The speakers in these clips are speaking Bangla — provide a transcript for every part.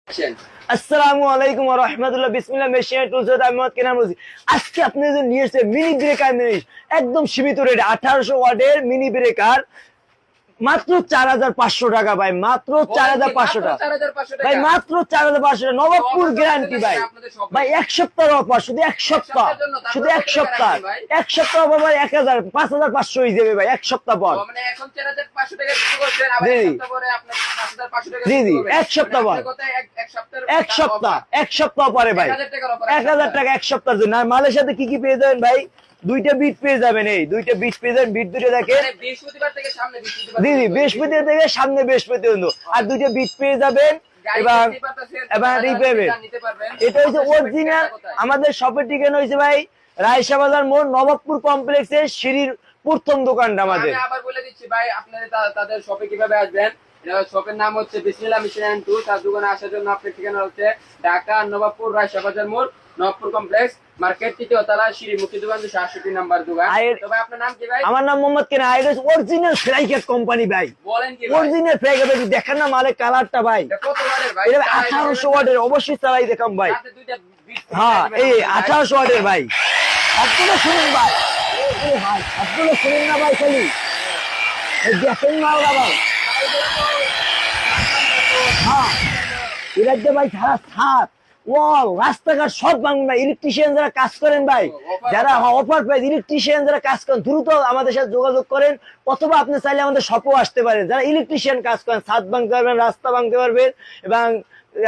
আসসালামু আলাইকুম ওয়া রাহমাতুল্লাহ। বিসমিল্লাহ। মেশিন টুলস আমি মোহাম্মদ কেনান বলছি। আজকে আপনাদের নিয়ে এসেছে মিনি ব্রেকার মেশিন, একদম সীমিত রেটে 1800 ওয়াটের মিনি ব্রেকার, মাত্র 4500 টাকা ভাই, মাত্র 4500 টাকা ভাই, মাত্র 4500 টাকা, নবাবপুর গ্যারান্টি ভাই। ভাই এক সপ্তাহ অফার, শুধু এক সপ্তাহ, শুধু এক সপ্তাহ, এক সপ্তাহ অফার ভাই, 1000 5500 হয়ে যাবে ভাই এক সপ্তাহ পর। মানে এখন 4500 টাকা বিক্রি করছেন, আবার এক সপ্তাহ পরে আপনি 5500 টাকা জি জি, বিক্রি করবেন। এক সপ্তাহ পর, এক সপ্তাহ, এক সপ্তাহ পরে ভাই 1000 টাকা এক সপ্তাহের জন্য। আর মালের সাথে কি কি পেয়ে যাবেন ভাই? দুইটা বিট পেয়ে যাবেন, এই দুইটা বিট পেয়ে যাবেন, বিট দুটো দেখেন। মানে বৃহস্পতিবার থেকে সামনে বৃহস্পতিবার, জি জি, বৃহস্পতিবার থেকে সামনে বৃহস্পতি পর্যন্ত। আর দুইটা বিট পেয়ে যাবেন এবং এটা হচ্ছে অরিজিনাল। আমাদের শপের ঠিকানা হয়েছে ভাই রায়শা বাজার মোড়, নবাবপুর কমপ্লেক্সের সিঁড়ির প্রথম দোকানটা আমাদের। আমি আবার বলে দিচ্ছি ভাই, আপনাদের তাদের শপে কিভাবে আসবেন। শপের নাম হচ্ছে বিসমিল্লাহ মেশিন এন্ড টুলস। তার দোকানে আসার জন্য আপনার ঠিকানা হচ্ছে ঢাকা নবাবপুর রায়শা বাজার মোড়, নবাবপুর কমপ্লেক্স, মার্কেট, তৃতীয় তলা, সিঁড়িমুখী দোকান, 268 নাম্বার দোকান। তো ভাই আপনার নাম কি ভাই? আমার নাম মোহাম্মদ কেনা। আইরিস অরিজিনাল ফ্রাইকেট কোম্পানি ভাই। বলেন কি ভাই? অরিজিনাল ফ্রাইকেট ভাই, দেখেন না মালের কালারটা ভাই। কত ওয়াটের ভাই? এটা 1800 ওয়াটের, অবশ্যই চালাই দেখাম ভাই। সাথে দুইটা বিট, হ্যাঁ এই 1800 ওয়াটের ভাই। আপনারা শুনুন ভাই, এই ভাই আপনারা শুনুন না ভাই, খালি এই দেখেন মালটা ভাই। হ্যাঁ এটা যে ভাই সারা ছাদ ওয়াল রাস্তাঘাট সব ভাঙবে। ইলেকট্রিশিয়ান যারা কাজ করেন ভাই, যারা অফার প্রাইস ইলেকট্রিশিয়ান যারা কাজ করেন, দ্রুত আমাদের সাথে যোগাযোগ করেন, অথবা আপনি চাইলে আমাদের শপেও আসতে পারেন। যারা ইলেকট্রিশিয়ান কাজ করেন, ছাদ ভাঙতে পারবেন, রাস্তা ভাঙতে পারবেন, এবং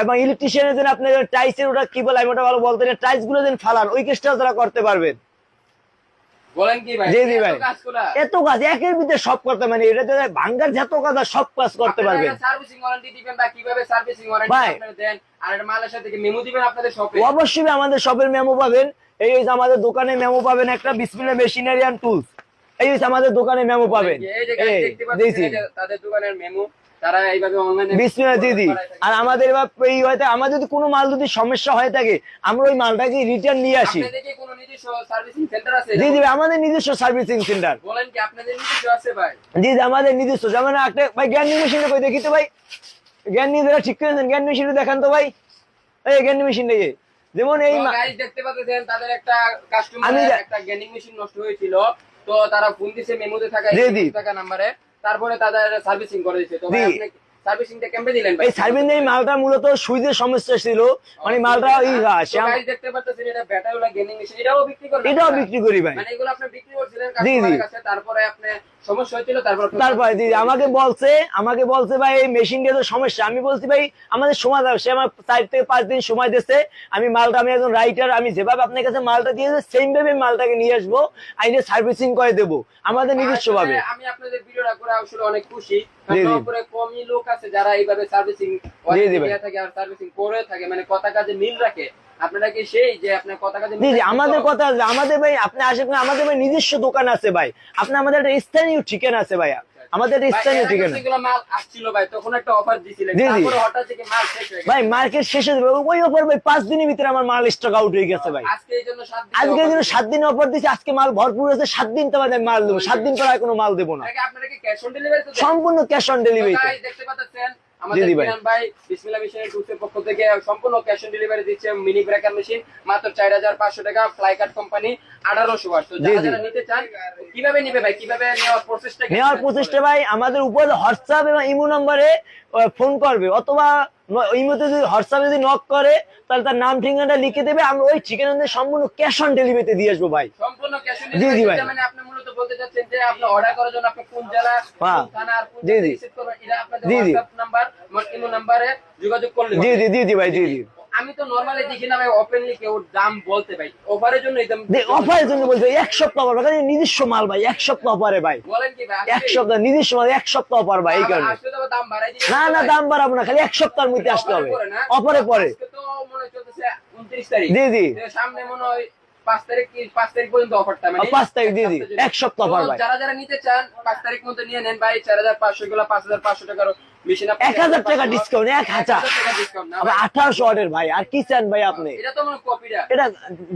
এবং ইলেকট্রিশিয়ানের জন্য আপনি টাইসের ওটা কি বলে আমি ওটা ভালো বলতে না, টাইলস গুলো যেন ফালান, ওই কাজটা যারা করতে পারবেন। বলেন কি ভাই? জি জি ভাই, এত কাজ করা, এত কাজ একের ভিতরে সব করতে, মানে এটা ভাঙ্গার যত কাজ সব কাজ করতে পারবেন। সার্ভিসিং ওয়ারেন্টি দিবেন বা কিভাবে সার্ভিসিং ওয়ারেন্টি ভাই আপনারা দেন, আর এটা মালের সাথে কি মেমো দিবেন আপনাদের শপে? অবশ্যই আমাদের শপের মেমো পাবেন। এই হচ্ছে আমাদের দোকানে মেমো পাবেন একটা, বিসমিল্লাহ মেশিনারি এন্ড টুলস। এই হচ্ছে আমাদের দোকানে মেমো পাবেন। এই যে গাইস দেখতে পাচ্ছেন, এই যে তাদের দোকানের মেমো, তারা এইভাবে অনলাইনে বিসমিল্লাহ দিদি। আর আমাদের এবার এই হয়তো আমাদের যদি কোনো মাল যদি সমস্যা হয়ে থাকে, আমরা ওই মালটাকে রিটার্ন নিয়ে আসি। আপনাদের কি কোনো নিজস্ব সার্ভিসিং সেন্টার আছে? জি জি, আমাদের নিজস্ব সার্ভিসিং সেন্টার। বলেন কি আপনাদের নিজস্ব আছে ভাই? জি জি, আমাদের নিজস্ব। যেমন একটা ভাই গ্যান্ডি মেশিনটা কই দেখি তো ভাই, গ্যান্ডি যারা ঠিক করেছেন গ্যান্ডি মেশিনটা দেখান তো ভাই, এই গ্যান্ডি মেশিনটা যেমন এই গাইস দেখতে পাচ্ছেন তাদের একটা কাস্টমার একটা গেমিং মেশিন নষ্ট হয়েছিল, তো তারা ফোন দিছে মেমোতে থাকা 20 টাকা নম্বরে, তারপরে তাদের সার্ভিসিং করে দিয়েছে। তো ভাই আপনি সার্ভিসিংটা কেমনে দিলেন ভাই? এই সার্ভিসিং এই মালটা মূলত সুইচের সমস্যা ছিল, মানে মালটা গাইস দেখতে পাচ্ছেন এটা ব্যাটারিওয়ালা গেমিং মেশিন, এটাও বিক্রি করেন? এটাও বিক্রি করি ভাই। মানে এগুলো আপনি বিক্রি করছিলেন কাস্টমারের কাছে, তারপরে আপনি সমস্যা হয়েছিল, তারপরে দিদি আমাকে বলছে ভাই এই মেশিনটা তো সমস্যা। আমি বলছি ভাই আমাদের সময় দাও, সে আমার 4 থেকে 5 দিন সময় দিচ্ছে। আমি মালটা, আমি একজন রাইটার, আমি যেভাবে আপনার কাছে মালটা দিয়েছে সেম ভাবে মালটাকে নিয়ে আসবো, আইনে সার্ভিসিং করে দেবো আমাদের নিজস্ব ভাবে। আমি আপনাদের ভিডিওটা করে আসলে অনেক খুশি, কারণ উপরে কমই লোক আছে যারা এইভাবে সার্ভিসিং দিয়ে থাকে আর সার্ভিসিং করে থাকে, মানে কথা কাজে মিল রাখে। আপনারা কি সেই যে আপনার কথা কাজে মিল? আমাদের কথা, আমাদের ভাই আপনি আসেন না, আমাদের ভাই নিজস্ব দোকান আছে ভাই, আপনি আমাদের একটা স্থানীয় ঠিকানা আছে ভাই, আমাদের স্থানীয় ঠিকানা। এগুলো মাল আসছিল ভাই, তখন একটা অফার দিছিলেন, তারপরে হঠাৎ থেকে মাল শেষ হয়ে গেছে ভাই, মার্কেট শেষ হয়ে যাবে ওই অফার ভাই, 5 দিনের ভিতরে আমার মাল স্টক আউট হয়ে গেছে ভাই। আজকে এই জন্য 7 দিন, আজকে এই জন্য 7 দিন অফার দিছি, আজকে মাল ভরপুর আছে, 7 দিন তো আমি মাল দেবো, 7 দিন পর আর কোনো মাল দেবো না। আপনারা কি ক্যাশ অন ডেলিভারি তো? সম্পূর্ণ ক্যাশ অন ডেলিভারি। দেখতে পাচ্ছেন আমাদের বিমান ভাই বিসমিল্লাহ মেশিন এন্ড টুলসের পক্ষ থেকে সম্পূর্ণ ক্যাশ অন ডেলিভারি দিচ্ছে মিনি ব্রেকার মেশিন, মাত্র 4500 টাকা, ফ্লাইকাট কোম্পানি, 1800 ওয়াট। তো যারা নিতে চান কিভাবে নিবে ভাই, কিভাবে নেওয়ার প্রসেসটা ভাই, আমাদের উপরে হোয়াটসঅ্যাপ এবং ইমো নম্বরে ফোন করবে, অথবা ইমোতে যদি হোয়াটসঅ্যাপে যদি নক করে তাহলে তার নাম ঠিকানাটা লিখে দেবে, আমরা ওই ঠিকানাতে সম্পূর্ণ ক্যাশ অন ডেলিভারিতে দিয়ে আসবো ভাই। সম্পূর্ণ ক্যাশ অন ডেলিভারি। মানে আপনি মূলত বলতে চাচ্ছেন যে আপনি অর্ডার করার জন্য আপনি কোন জেলা, কোন থানা আর কোন জেলা রিসিভ করবেন, এটা আপনাদের হোয়াটসঅ্যাপ নাম্বার, ইমো নম্বরে যোগাযোগ করলে জি জি জি ভাই, জি জি। আমি তো নরমালি দেখি না ভাই ওপেনলি কেউ দাম বলতে, ভাই অফারের জন্য এই দাম, অফারের জন্য বলতে 1 সপ্তাহ অফার, কারণ নিজস্ব মাল ভাই, 1 সপ্তাহ অফারে ভাই। বলেন কি ভাই 1 সপ্তাহ নিজস্ব মাল, 1 সপ্তাহ অফার ভাই, এই কারণে আসলে তো দাম বাড়াই দিই না না, দাম বাড়াবো না, খালি 1 সপ্তাহের মধ্যে আসতে হবে অফারে পরে। আজকে তো মনে চলতেছে 29 তারিখ, জি জি, সামনে মনে হয় 5 তারিখ কি 5 তারিখ পর্যন্ত অফারটা, মানে 5 তারিখ, জি জি, 1 সপ্তাহ অফার ভাই। যারা নিতে চান 5 তারিখ মধ্যে নিয়ে নেন ভাই। 4500 গুলো 5500 টাকার মেশিন 1000 টাকা ডিসকাউন্ট, 1000 টাকা ডিসকাউন্ট না আবার 1800 ওয়াটের ভাই, আর কি চান ভাই আপনি? এটা তো মনে কপিটা, এটা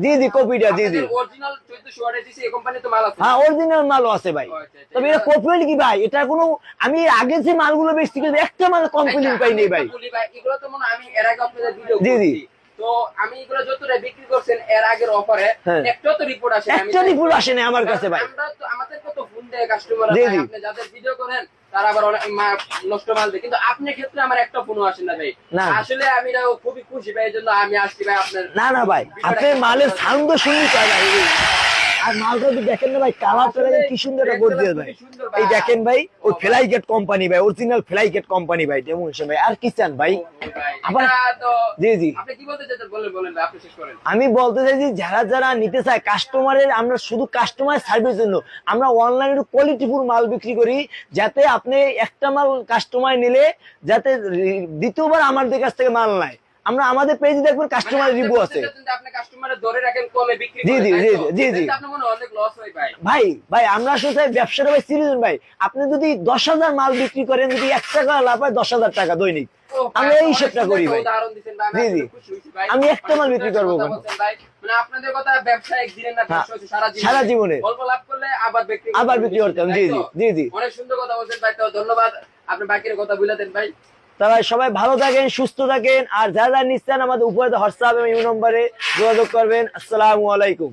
জি কপিটা জি অরিজিনাল 1400 ওয়াটের দিছি, এই কোম্পানি তো মাল আছে। হ্যাঁ অরিজিনাল মালও আছে ভাই, তবে এটা কপি হলে কি ভাই, এটা কোনো আমি আগে যে মালগুলো বেচছি কিন্তু একটা মাল কমপ্লেইন পাই নাই ভাই। এগুলো তো মনে আমি এর আগে আপনাদের ভিডিও জি করছি, তো আমি এগুলো যতটা বিক্রি করছেন এর আগের অফারে একটা তো রিপোর্ট আসে, একটা রিপোর্ট আসে না আমার কাছে ভাই। আমরা তো আমাদের কত ফোন দেয় কাস্টমার, জি আপনি যাদের ভিডিও করেন তারা আবার অনেক নষ্ট মাল দেয়, কিন্তু আপনার ক্ষেত্রে আমার একটা ফোনও আসে না ভাই। না। আসলে আমি খুবই খুশি ভাই, এই জন্য আমি আসছি ভাই আপনার। না ভাই, আপনার মালের সাউন্ড শুনতে চাই ভাই, আর মালটা যদি দেখেন না ভাই, কালারটা দেখেন কি সুন্দর একটা গর্জিয়াস ভাই। এই দেখেন ভাই, ওই ফ্লাই গেট কোম্পানি ভাই, অরিজিনাল ফ্লাই গেট কোম্পানি ভাই, ডেমনস্ট্রেশন ভাই। আর কি চান ভাই? আবার জি আপনি কি বলতে চাচ্ছেন বলেন ভাই, আপনি শেষ করেন। আমি বলতে চাই যে যারা নিতে চায় কাস্টমারের, আমরা শুধু কাস্টমার সার্ভিস জন্য আমরা অনলাইনে কোয়ালিটিফুল মাল বিক্রি করি, যাতে আপনি একটা মাল কাস্টমার নিলে যাতে দ্বিতীয়বার আমাদের কাছ থেকে মাল নাই। আমরা আমাদের পেজে দেখবেন কাস্টমার রিভিউ আছে। আপনি কাস্টমারে ধরে রাখেন কমে বিক্রি জি করেন, আপনি মনে অনেক লস হয় ভাই। ভাই আমরা আসলে চাই ব্যবসাটা ভাই সিরিয়াস ভাই। আপনি যদি 10,000 মাল বিক্রি করেন, যদি 1 টাকা লাভ হয় 10,000 টাকা দৈনিক, আমরা এই হিসাবটা করি ভাই। জি আমি একটা মাল বিক্রি করবো কেন? মানে আপনাদের কথা ব্যবসা একদিনের না, সারা জীবনে অল্প লাভ করলে আবার বিক্রি করতাম। জি অনেক সুন্দর কথা বলছেন ভাই, তো ধন্যবাদ। আপনি বাকির কথা বলে দেন ভাই। তারা সবাই ভালো থাকেন, সুস্থ থাকেন, আর যারা নিচ্ছেন আমাদের উপরে হোয়াটসঅ্যাপ এবং ইমো নম্বরে যোগাযোগ করবেন। আসসালামু আলাইকুম।